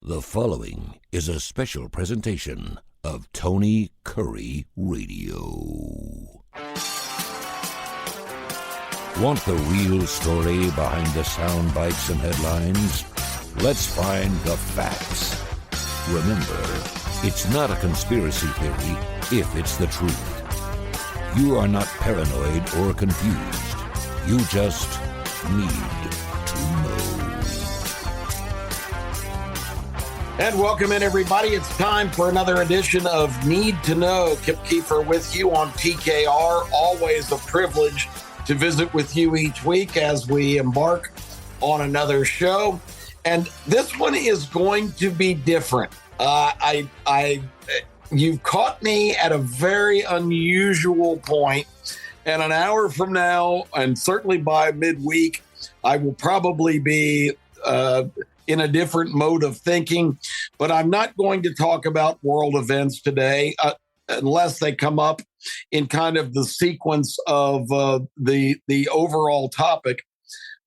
The following is a special presentation of Tony Kurre Radio. Want the real story behind the sound bites and headlines? Let's find the facts. Remember, it's not a conspiracy theory if it's the truth. You are not paranoid or confused. You just need to know. And welcome in, everybody. It's time for another edition of Need to Know. Kip Keefer with you on TKR. Always a privilege to visit with you each week as we embark on another show. And this one is going to be different. You've caught me at a very unusual point. And an hour from now, and certainly by midweek, I will probably be in a different mode of thinking, but I'm not going to talk about world events today unless they come up in kind of the sequence of the overall topic.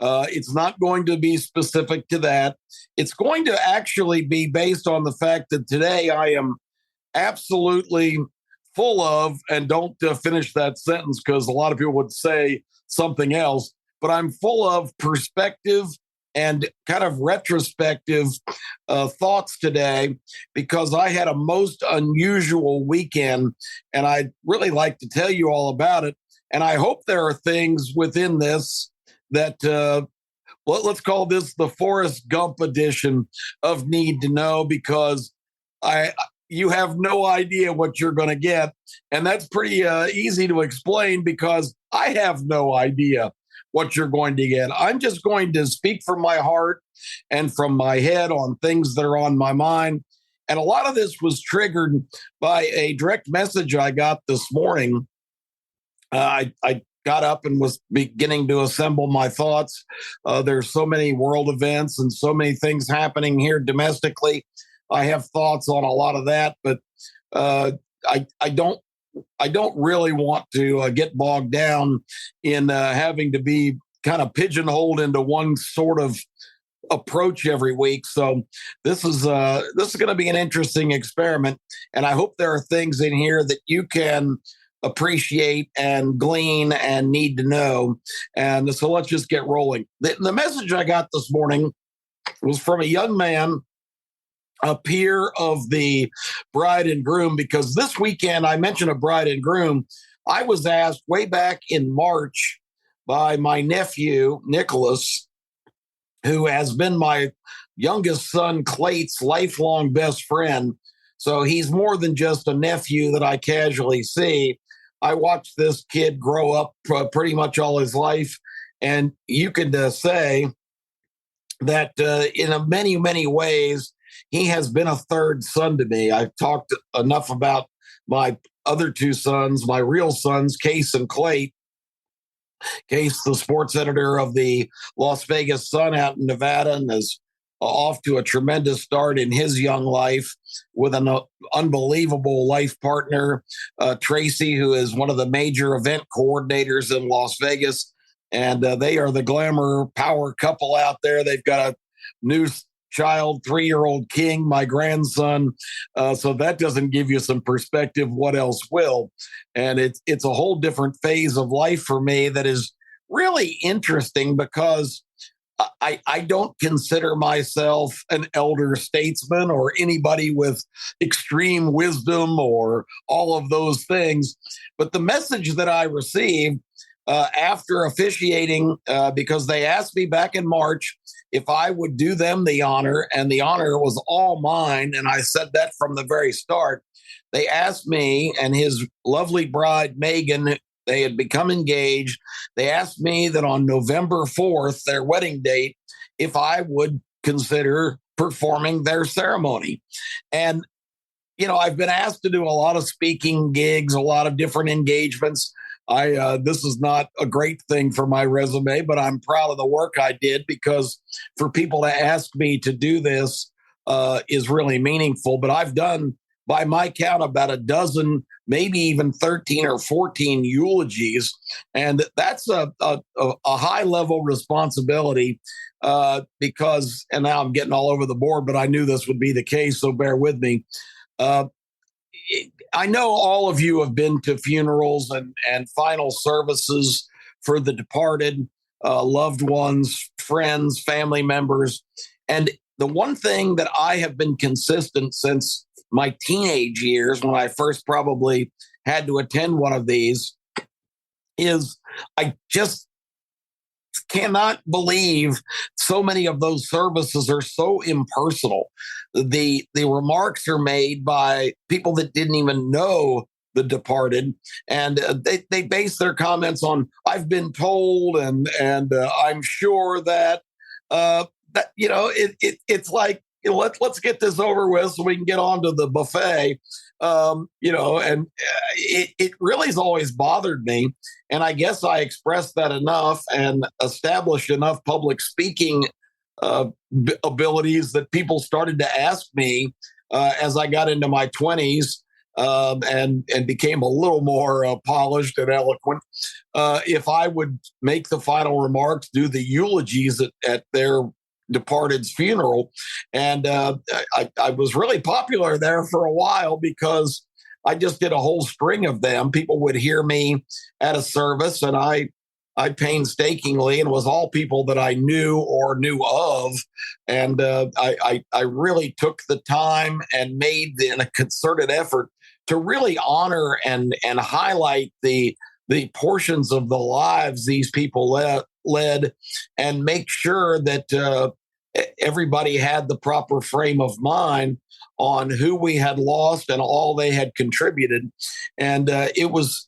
It's not going to be specific to that. It's going to actually be based on the fact that today I am absolutely full of, and don't finish that sentence because a lot of people would say something else, but I'm full of perspective and kind of retrospective thoughts today because I had a most unusual weekend, and I'd really like to tell you all about it. And I hope there are things within this that, let's call this the Forrest Gump edition of Need to Know, because you have no idea what you're going to get. And that's pretty easy to explain because I have no idea what you're going to get. I'm just going to speak from my heart and from my head on things that are on my mind. And a lot of this was triggered by a direct message I got this morning. I got up and was beginning to assemble my thoughts. There's so many world events and so many things happening here domestically. I have thoughts on a lot of that, but I don't really want to get bogged down in having to be kind of pigeonholed into one sort of approach every week. So this is going to be an interesting experiment, and I hope there are things in here that you can appreciate and glean and need to know. And so let's just get rolling. The message I got this morning was from a young man, a peer of the bride and groom, because this weekend I mentioned a bride and groom. I was asked way back in March by my nephew, Nicholas, who has been my youngest son, Clay's lifelong best friend. So he's more than just a nephew that I casually see. I watched this kid grow up pretty much all his life. And you could say that in many, many ways, he has been a third son to me. I've talked enough about my other two sons, my real sons, Case and Clay. Case, the sports editor of the Las Vegas Sun out in Nevada, and is off to a tremendous start in his young life with an unbelievable life partner, Tracy, who is one of the major event coordinators in Las Vegas. And they are the glamour power couple out there. They've got a new child, 3-year-old King, my grandson. So that doesn't give you some perspective. What else will? And it's a whole different phase of life for me that is really interesting because I don't consider myself an elder statesman or anybody with extreme wisdom or all of those things. But the message that I received after officiating, because they asked me back in March if I would do them the honor, and the honor was all mine. And I said that from the very start. They asked me and his lovely bride, Megan, they had become engaged. They asked me that on November 4th, their wedding date, if I would consider performing their ceremony. And, I've been asked to do a lot of speaking gigs, a lot of different engagements. This is not a great thing for my resume, but I'm proud of the work I did, because for people to ask me to do this is really meaningful. But I've done by my count, about a dozen, maybe even 13 or 14 eulogies. And that's a high level responsibility because, and now I'm getting all over the board, but I knew this would be the case, so bear with me. Uh, I know all of you have been to funerals and final services for the departed, loved ones, friends, family members. And the one thing that I have been consistent since my teenage years, when I first probably had to attend one of these, is I just cannot believe so many of those services are so impersonal. The remarks are made by people that didn't even know the departed, and they base their comments on "I've been told" and "I'm sure that." That it's like, let's get this over with so we can get on to the buffet. And it really has always bothered me. And I guess I expressed that enough and established enough public speaking abilities that people started to ask me as I got into my 20s and became a little more polished and eloquent, if I would make the final remarks, do the eulogies at their departed's funeral. And I was really popular there for a while because I just did a whole string of them. People would hear me at a service, and I painstakingly, and it was all people that I knew or knew of. And I really took the time and made a concerted effort to really honor and highlight the portions of the lives these people led, and make sure that everybody had the proper frame of mind on who we had lost and all they had contributed. And it was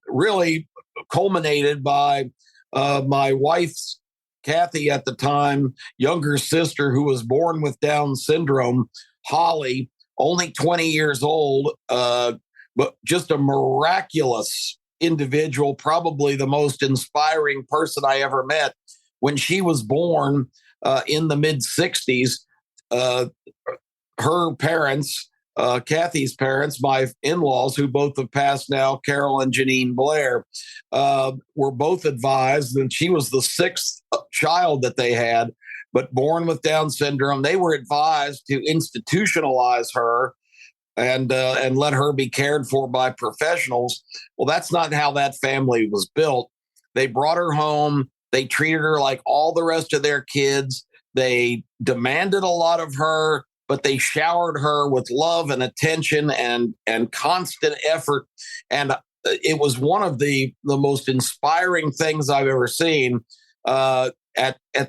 really culminated by my wife's, Kathy at the time, younger sister, who was born with Down syndrome, Holly, only 20 years old, but just a miraculous individual, probably the most inspiring person I ever met. When she was born in the mid 60s, her parents, Kathy's parents, my in-laws, who both have passed now, Carol and Janine Blair, were both advised, and she was the sixth child that they had, but born with Down syndrome. They were advised to institutionalize her and let her be cared for by professionals. Well, that's not how that family was built. They brought her home. They treated her like all the rest of their kids. They demanded a lot of her, but they showered her with love and attention and constant effort. And it was one of the most inspiring things I've ever seen. At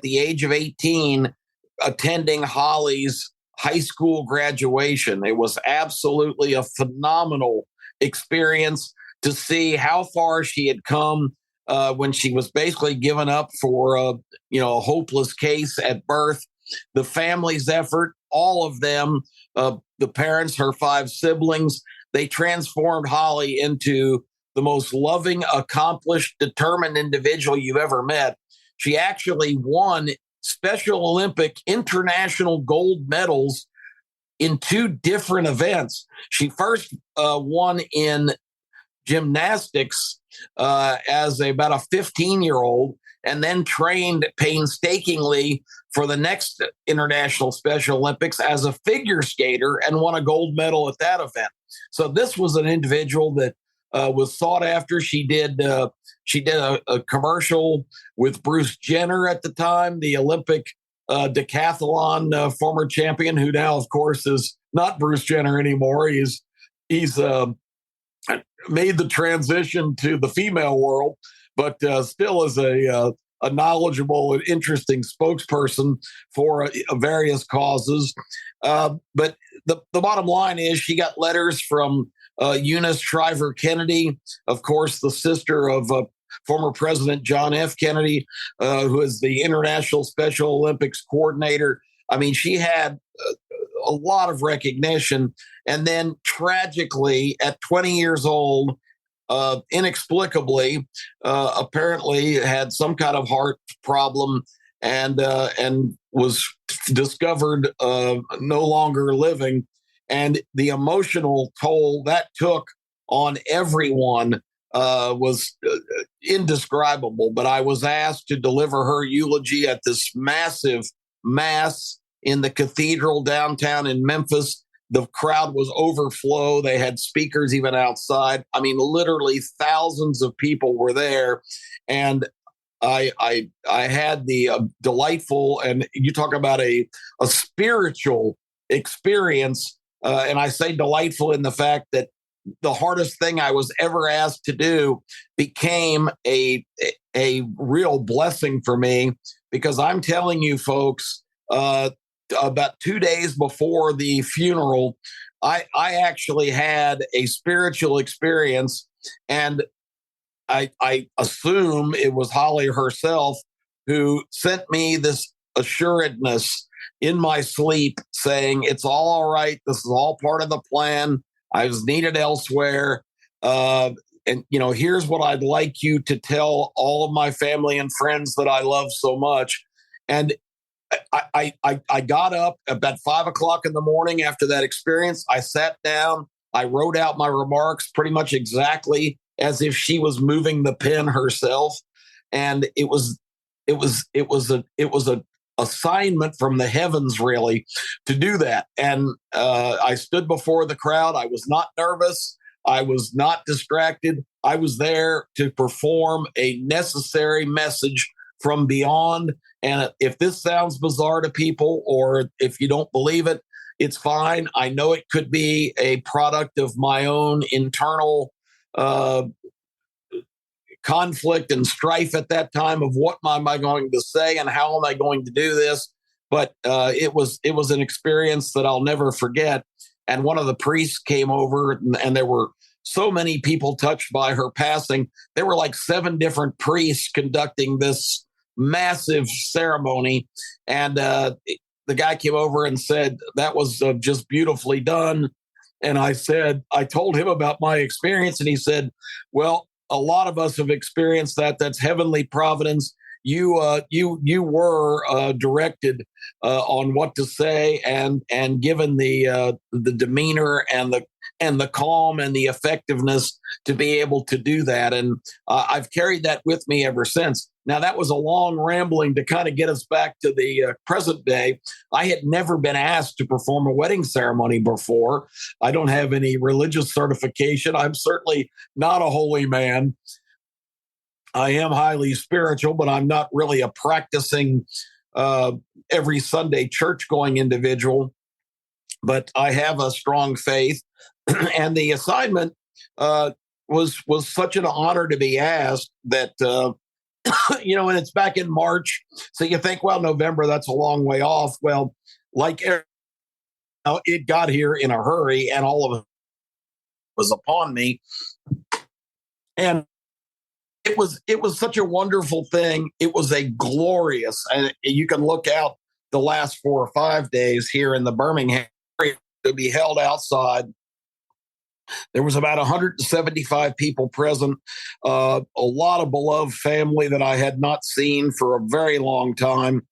the age of 18, attending Holly's high school graduation, it was absolutely a phenomenal experience to see how far she had come when she was basically given up for a hopeless case at birth. The family's effort, all of them, the parents, her 5 siblings, they transformed Holly into the most loving, accomplished, determined individual you've ever met. She actually won Special Olympic international gold medals in 2 different events. She first won in gymnastics as about a 15-year-old, and then trained painstakingly for the next International Special Olympics as a figure skater and won a gold medal at that event. So this was an individual that was sought after. She did a commercial with Bruce Jenner at the time, the Olympic decathlon former champion, who now, of course, is not Bruce Jenner anymore. He's made the transition to the female world, but still is a knowledgeable and interesting spokesperson for various causes. But the bottom line is she got letters from Eunice Shriver Kennedy, of course, the sister of former President John F. Kennedy, who is the International Special Olympics coordinator. I mean, she had a lot of recognition. And then tragically, at 20 years old, inexplicably, apparently had some kind of heart problem and was discovered no longer living. And the emotional toll that took on everyone was indescribable. But I was asked to deliver her eulogy at this massive mass in the cathedral downtown in Memphis. The crowd was overflow. They had speakers even outside. I mean, literally thousands of people were there. And I had the delightful, and you talk about a spiritual experience. And I say delightful in the fact that the hardest thing I was ever asked to do became a real blessing for me, because I'm telling you, folks, about 2 days before the funeral, I actually had a spiritual experience, and I assume it was Holly herself who sent me this assuredness in my sleep saying, it's all right. This is all part of the plan. I was needed elsewhere. And, here's what I'd like you to tell all of my family and friends that I love so much. And I got up about 5 o'clock in the morning after that experience. I sat down. I wrote out my remarks pretty much exactly as if she was moving the pen herself. And it was a assignment from the heavens, really, to do that. And I stood before the crowd. I was not nervous. I was not distracted. I was there to perform a necessary message from beyond. And if this sounds bizarre to people, or if you don't believe it, it's fine. I know it could be a product of my own internal conflict and strife at that time of what am I going to say and how am I going to do this. But it was an experience that I'll never forget. And one of the priests came over, and there were so many people touched by her passing. There were like 7 different priests conducting this massive ceremony. And the guy came over and said, that was just beautifully done. And I told him about my experience. And he said, well, a lot of us have experienced that. That's heavenly providence. You were directed on what to say, and given the demeanor and the calm and the effectiveness to be able to do that. And I've carried that with me ever since. Now, that was a long rambling to kind of get us back to the present day. I had never been asked to perform a wedding ceremony before. I don't have any religious certification. I'm certainly not a holy man. I am highly spiritual, but I'm not really a practicing every Sunday church-going individual. But I have a strong faith. And the assignment was such an honor to be asked that and it's back in March. So you think, well, November, that's a long way off. Well, it got here in a hurry, and all of it was upon me. And it was such a wonderful thing. It was a glorious, and you can look out the last 4 or 5 days here in the Birmingham area to be held outside. There was about 175 people present, a lot of beloved family that I had not seen for a very long time.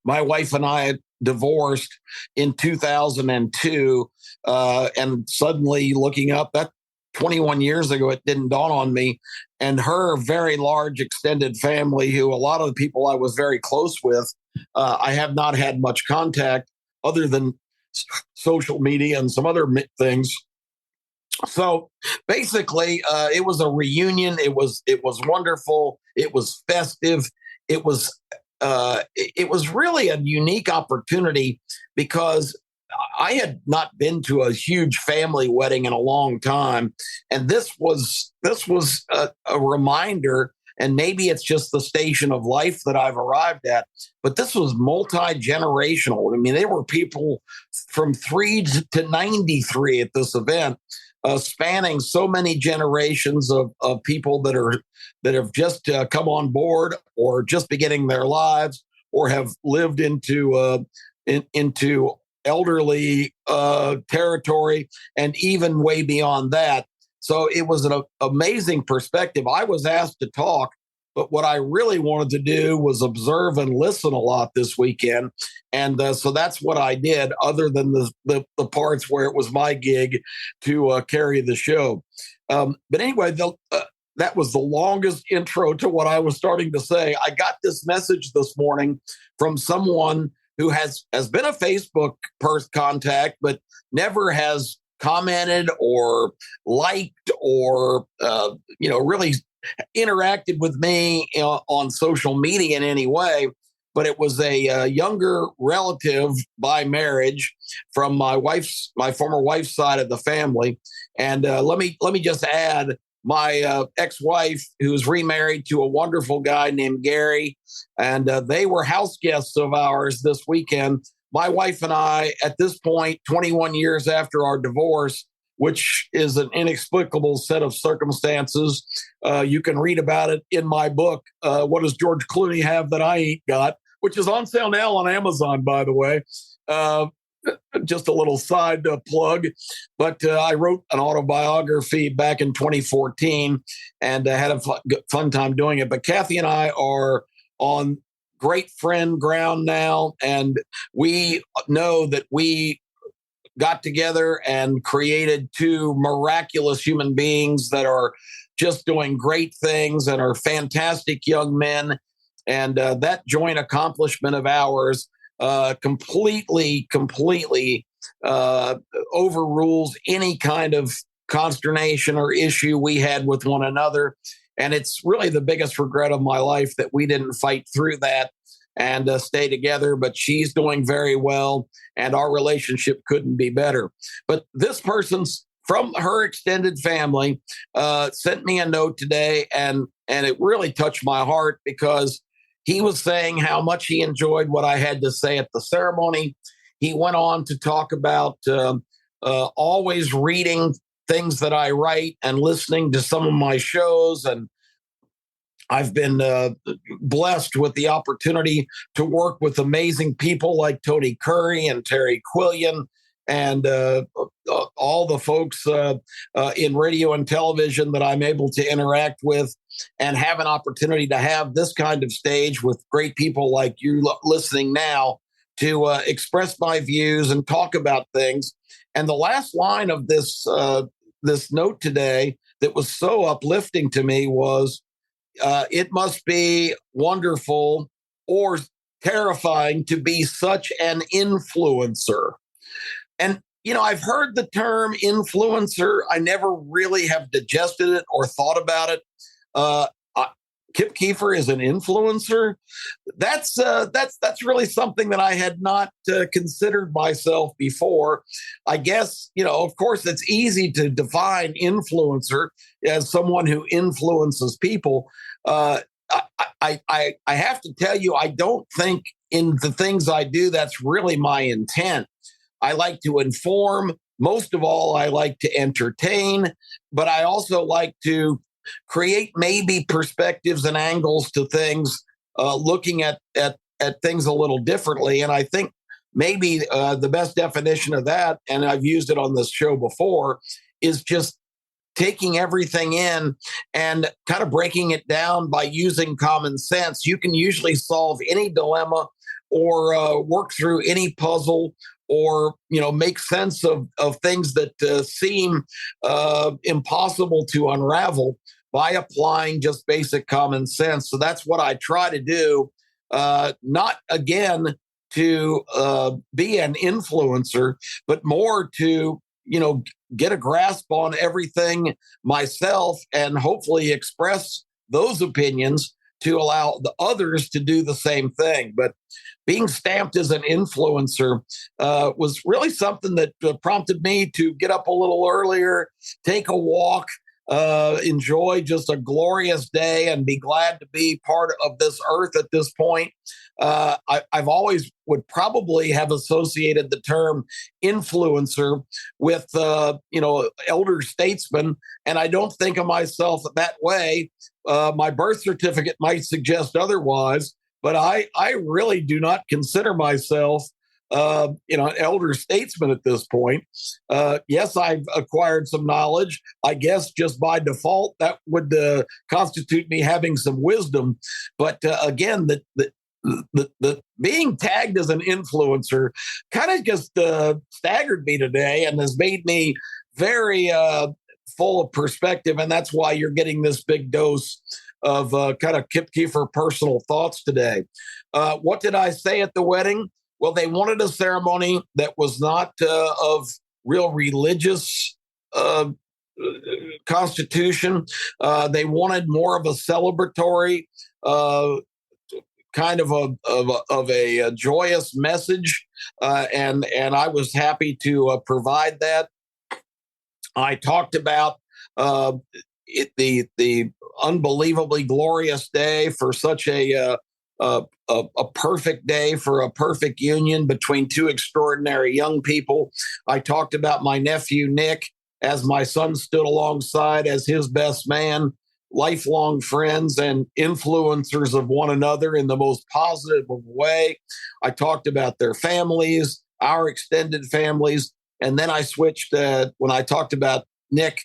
My wife and I had divorced in 2002, and suddenly looking up, that 21 years ago, it didn't dawn on me. And her very large extended family, who a lot of the people I was very close with, I have not had much contact other than social media and some other things. So basically, it was a reunion. It was wonderful. It was festive. It was really a unique opportunity, because I had not been to a huge family wedding in a long time, and this was a reminder. And maybe it's just the station of life that I've arrived at, but this was multi-generational. I mean, there were people from 3 to 93 at this event. Spanning so many generations of people that have just come on board, or just beginning their lives, or have lived into elderly territory, and even way beyond that. So it was an amazing perspective. I was asked to talk But what I really wanted to do was observe and listen a lot this weekend. And so that's what I did, other than the parts where it was my gig to carry the show. But anyway, that was the longest intro to what I was starting to say. I got this message this morning from someone who has been a Facebook contact, but never has commented or liked or, really interacted with me on social media in any way. But it was a younger relative by marriage from my former wife's side of the family. And let me just add, my ex-wife, who's remarried to a wonderful guy named Gary, and they were house guests of ours this weekend. My wife and I, at this point, 21 years after our divorce, which is an inexplicable set of circumstances. You can read about it in my book, What Does George Clooney Have That I Ain't Got?, which is on sale now on Amazon, by the way. Just a little side plug. But I wrote an autobiography back in 2014 and had a fun time doing it. But Kathy and I are on great friend ground now, and we know that we got together and created two miraculous human beings that are just doing great things and are fantastic young men. And that joint accomplishment of ours completely overrules any kind of consternation or issue we had with one another. And it's really the biggest regret of my life that we didn't fight through that and stay together. But she's doing very well, and our relationship couldn't be better. But this person's from her extended family sent me a note today, and it really touched my heart, because he was saying how much he enjoyed what I had to say at the ceremony. He went on to talk about always reading things that I write and listening to some of my shows. And I've been blessed with the opportunity to work with amazing people like Tony Kurre and Terre Quillian and all the folks in radio and television that I'm able to interact with, and have an opportunity to have this kind of stage with great people like you listening now to express my views and talk about things. And the last line of this note today that was so uplifting to me was, it must be wonderful or terrifying to be such an influencer. And, I've heard the term influencer. I never really have digested it or thought about it. Kip Keefer is an influencer. That's really something that I had not considered myself before. I guess, of course, it's easy to define influencer as someone who influences people. I have to tell you, I don't think in the things I do that's really my intent. I like to inform. Most of all, I like to entertain, but I also like to create maybe perspectives and angles to things, looking at things a little differently. And I think maybe the best definition of that, and I've used it on this show before, is just taking everything in and kind of breaking it down by using common sense. You can usually solve any dilemma or work through any puzzle, or make sense of things that seem impossible to unravel by applying just basic common sense. So that's what I try to do, not again to be an influencer, but more to get a grasp on everything myself and hopefully express those opinions to allow the others to do the same thing. But being stamped as an influencer was really something that prompted me to get up a little earlier, take a walk, enjoy just a glorious day, and be glad to be part of this earth at this point. I've always would probably have associated the term influencer with, elder statesman, and I don't think of myself that way. My birth certificate might suggest otherwise, but I really do not consider myself an elder statesman at this point. Yes, I've acquired some knowledge. I guess just by default, that would constitute me having some wisdom. But again, the being tagged as an influencer kind of just staggered me today and has made me very full of perspective. And that's why you're getting this big dose of kind of Keefer personal thoughts today. What did I say at the wedding? Well, they wanted a ceremony that was not of real religious constitution. They wanted more of a celebratory kind of a joyous message, and I was happy to provide that. I talked about the unbelievably glorious day for such a perfect day for a perfect union between two extraordinary young people. I talked about my nephew Nick as my son stood alongside as his best man, lifelong friends and influencers of one another in the most positive way. I talked about their families, our extended families, and then I switched when I talked about Nick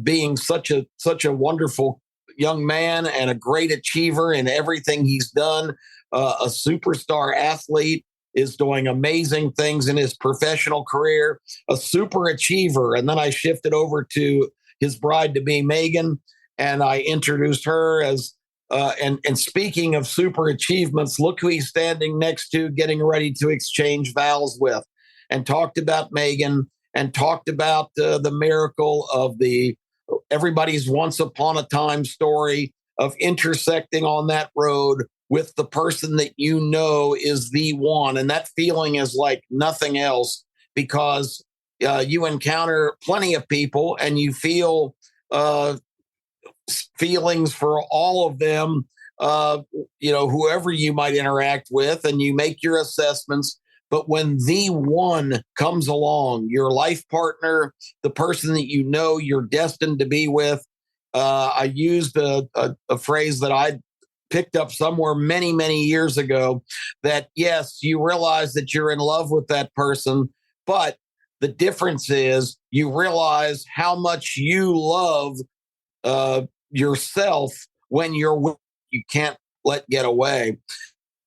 being such a wonderful young man and a great achiever in everything he's done. A superstar athlete, is doing amazing things in his professional career, a super achiever. And then I shifted over to his bride to be, Megan, and I introduced her as, and speaking of super achievements, look who he's standing next to, getting ready to exchange vows with, and talked about Megan and talked about the miracle of everybody's once upon a time story of intersecting on that road with the person that you know is the one. And that feeling is like nothing else, because you encounter plenty of people and you feel feelings for all of them, whoever you might interact with, and you make your assessments. But when the one comes along, your life partner, the person that you know you're destined to be with, I used a phrase that I picked up somewhere many, many years ago, that yes, you realize that you're in love with that person, but the difference is you realize how much you love yourself when you're with, you can't let get away.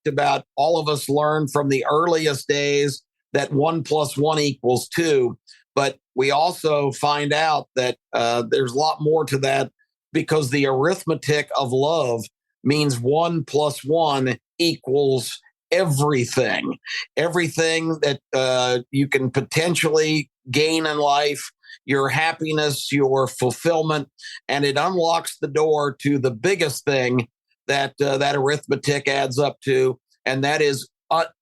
About all of us learn from the earliest days that 1 + 1 = 2, but we also find out that there's a lot more to that, because the arithmetic of love means 1 + 1 = everything that you can potentially gain in life, your happiness, your fulfillment, and it unlocks the door to the biggest thing that arithmetic adds up to, and that is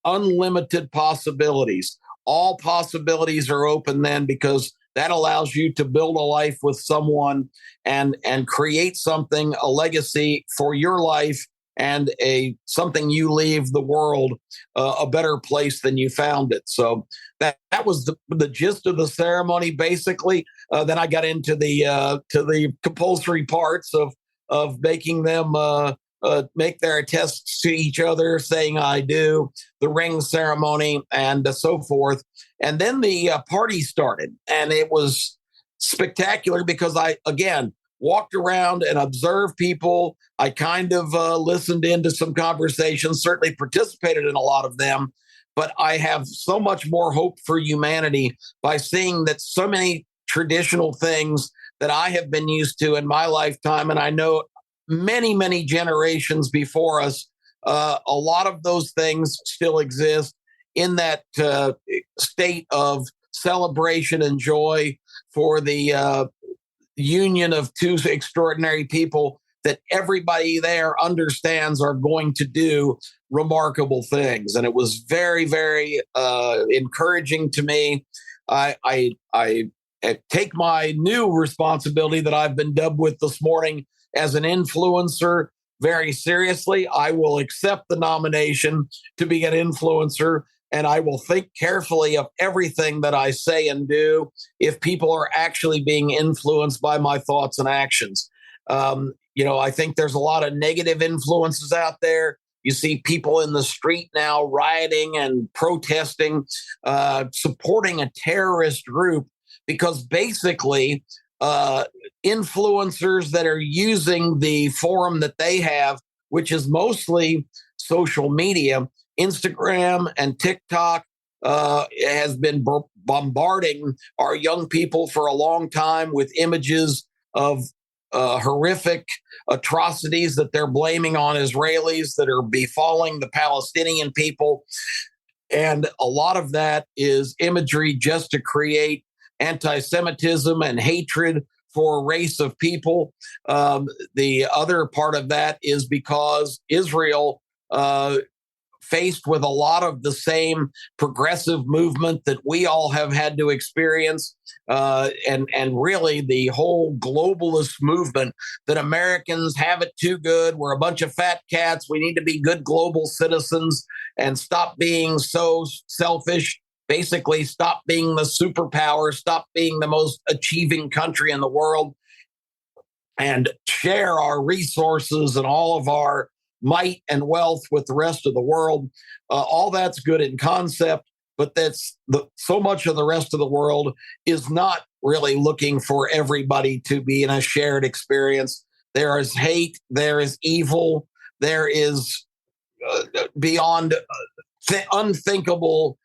unlimited possibilities. All possibilities are open then, because that allows you to build a life with someone and create something, a legacy for your life, and something you leave the world a better place than you found it. So that was the gist of the ceremony, basically. Then I got into the compulsory parts of making them make their attests to each other, saying I do, the ring ceremony, and so forth. And then the party started, and it was spectacular because I, again, walked around and observed people. I kind of listened into some conversations, certainly participated in a lot of them, but I have so much more hope for humanity by seeing that so many traditional things that I have been used to in my lifetime, and I know many, many generations before us, a lot of those things still exist in that state of celebration and joy for the union of two extraordinary people that everybody there understands are going to do remarkable things. And it was very, very encouraging to me. I take my new responsibility that I've been dubbed with this morning as an influencer very seriously. I will accept the nomination to be an influencer, and I will think carefully of everything that I say and do if people are actually being influenced by my thoughts and actions. I think there's a lot of negative influences out there. You see people in the street now rioting and protesting, supporting a terrorist group because basically influencers that are using the forum that they have, which is mostly social media, Instagram and TikTok, has been bombarding our young people for a long time with images of horrific atrocities that they're blaming on Israelis that are befalling the Palestinian people. And a lot of that is imagery just to create anti-Semitism and hatred for a race of people. The other part of that is because Israel, faced with a lot of the same progressive movement that we all have had to experience, and really the whole globalist movement that Americans have it too good. We're a bunch of fat cats. We need to be good global citizens and stop being so selfish. Basically, stop being the superpower, stop being the most achieving country in the world, and share our resources and all of our might and wealth with the rest of the world. All that's good in concept, but so much of the rest of the world is not really looking for everybody to be in a shared experience. There is hate, there is evil, there is beyond unthinkable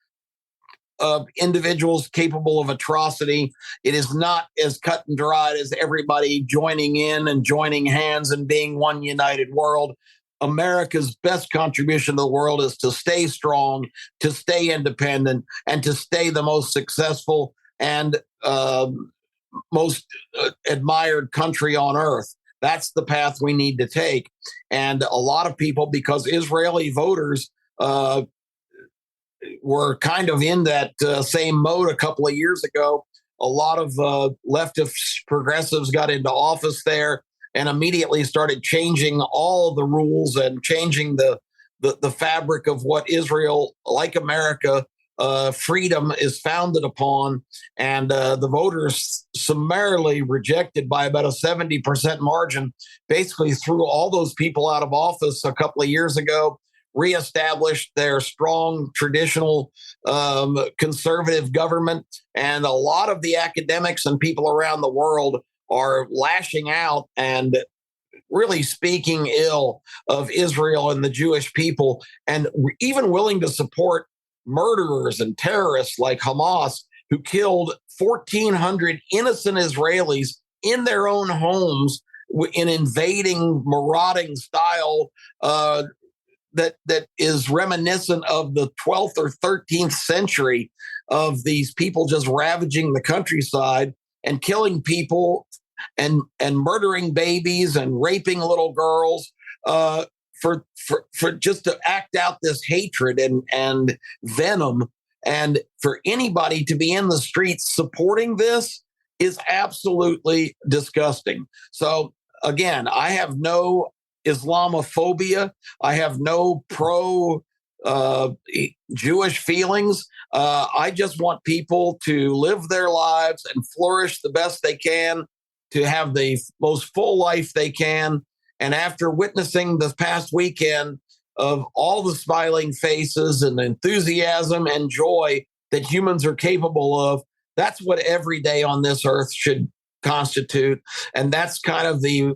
individuals capable of atrocity. It is not as cut and dried as everybody joining in and joining hands and being one united world. America's best contribution to the world is to stay strong, to stay independent, and to stay the most successful and most admired country on earth. That's the path we need to take. And a lot of people, because Israeli voters were kind of in that same mode a couple of years ago, a lot of leftist progressives got into office there and immediately started changing all the rules and changing the fabric of what Israel, like America, freedom is founded upon. And the voters summarily rejected by about a 70% margin, basically threw all those people out of office a couple of years ago, reestablished their strong traditional conservative government. And a lot of the academics and people around the world are lashing out and really speaking ill of Israel and the Jewish people, and even willing to support murderers and terrorists like Hamas, who killed 1,400 innocent Israelis in their own homes in invading, marauding style that is reminiscent of the 12th or 13th century of these people just ravaging the countryside and killing people and murdering babies and raping little girls for just to act out this hatred and venom. And for anybody to be in the streets supporting this is absolutely disgusting. So again, I have no Islamophobia. I have no Jewish feelings. I just want people to live their lives and flourish the best they can, to have the most full life they can. And after witnessing this past weekend of all the smiling faces and enthusiasm and joy that humans are capable of, that's what every day on this earth should constitute. And that's kind of the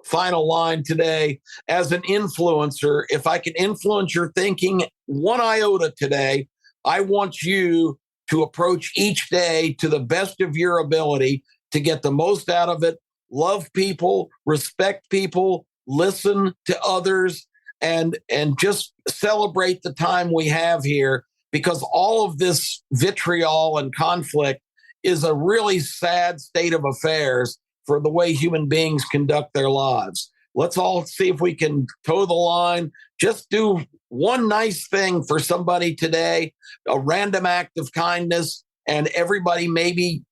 final line today. As an influencer, if I can influence your thinking one iota today, I want you to approach each day to the best of your ability to get the most out of it. Love people, respect people, listen to others, and just celebrate the time we have here, because all of this vitriol and conflict is a really sad state of affairs for the way human beings conduct their lives. Let's all see if we can toe the line. Just do one nice thing for somebody today, a random act of kindness, and everybody maybe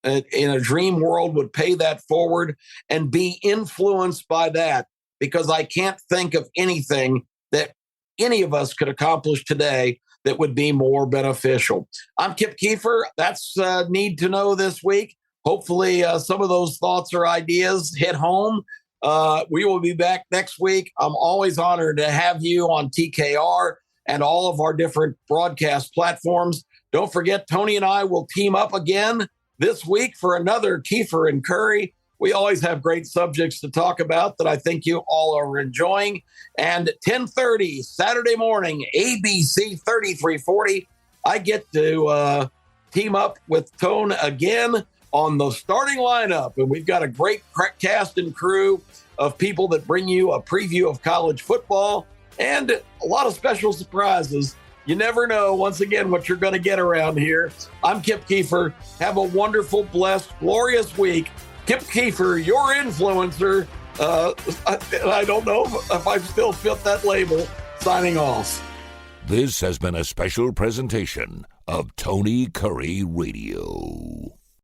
in a dream world would pay that forward and be influenced by that, because I can't think of anything that any of us could accomplish today that would be more beneficial. I'm Kip Keefer. That's Need to Know this week. Hopefully some of those thoughts or ideas hit home. We will be back next week. I'm always honored to have you on TKR and all of our different broadcast platforms. Don't forget, Tony and I will team up again this week for another Keefer and Kurre. We always have great subjects to talk about that I think you all are enjoying. And 10:30 Saturday morning, ABC 3340, I get to team up with Tone again on the starting lineup. And we've got a great cast and crew of people that bring you a preview of college football and a lot of special surprises. You never know, once again, what you're going to get around here. I'm Kip Keefer. Have a wonderful, blessed, glorious week. Kip Keefer, your influencer. I don't know if I still fit that label. Signing off. This has been a special presentation of Tony Kurre Radio.